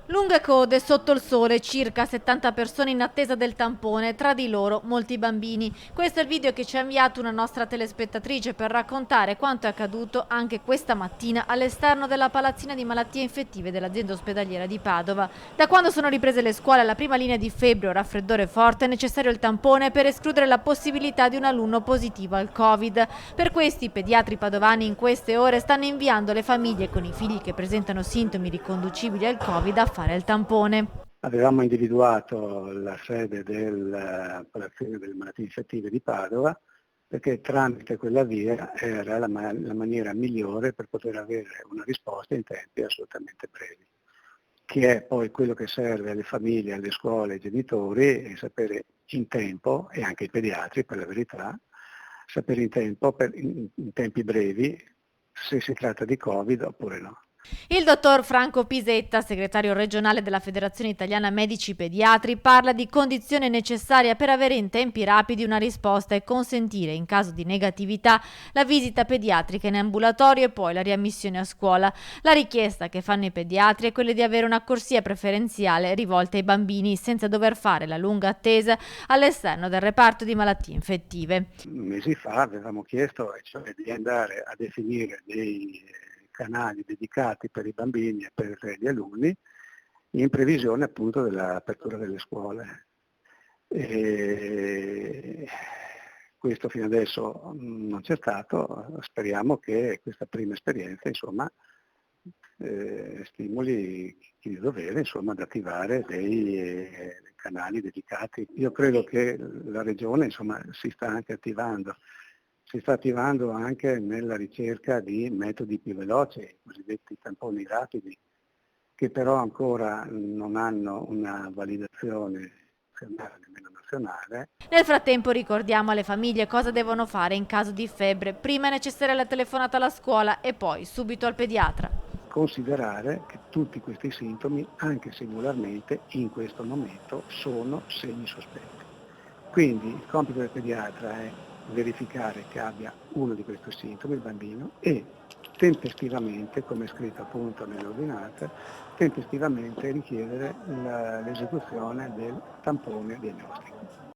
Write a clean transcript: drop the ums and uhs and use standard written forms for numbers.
Lunghe code sotto il sole, circa 70 persone in attesa del tampone, tra di loro molti bambini. Questo è il video che ci ha inviato una nostra telespettatrice per raccontare quanto è accaduto anche questa mattina all'esterno della palazzina di malattie infettive dell'azienda ospedaliera di Padova. Da quando sono riprese le scuole alla prima linea di febbre o raffreddore forte è necessario il tampone per escludere la possibilità di un alunno positivo al Covid. Per questo i pediatri padovani in queste ore stanno inviando le famiglie con i figli che presentano sintomi riconducibili al Covid a fare il tampone. Avevamo individuato la sede del Palazzino delle Malattie Infettive di Padova perché tramite quella via era la maniera migliore per poter avere una risposta in tempi assolutamente brevi, che è poi quello che serve alle famiglie, alle scuole, ai genitori, e sapere in tempo, e anche ai pediatri per la verità, sapere in tempo, in tempi brevi, se si tratta di Covid oppure no. Il dottor Franco Pisetta, segretario regionale della Federazione Italiana Medici Pediatri, parla di condizione necessaria per avere in tempi rapidi una risposta e consentire, in caso di negatività, la visita pediatrica in ambulatorio e poi la riammissione a scuola. La richiesta che fanno i pediatri è quella di avere una corsia preferenziale rivolta ai bambini senza dover fare la lunga attesa all'esterno del reparto di malattie infettive. Mesi fa avevamo chiesto, cioè, di andare a definire dei canali dedicati per i bambini e per gli alunni in previsione appunto dell'apertura delle scuole. E questo fino adesso non c'è stato, speriamo che questa prima esperienza insomma, stimoli chi di dovere insomma, ad attivare dei canali dedicati. Io credo che la Regione insomma, si sta attivando anche nella ricerca di metodi più veloci, i cosiddetti tamponi rapidi, che però ancora non hanno una validazione nazionale, nemmeno nazionale. Nel frattempo ricordiamo alle famiglie cosa devono fare in caso di febbre. Prima è necessaria la telefonata alla scuola e poi subito al pediatra. Considerare che tutti questi sintomi, anche singolarmente, in questo momento sono segni sospetti. Quindi il compito del pediatra è verificare che abbia uno di questi sintomi il bambino e tempestivamente, come è scritto appunto nell'ordinanza, tempestivamente richiedere l'esecuzione del tampone diagnostico.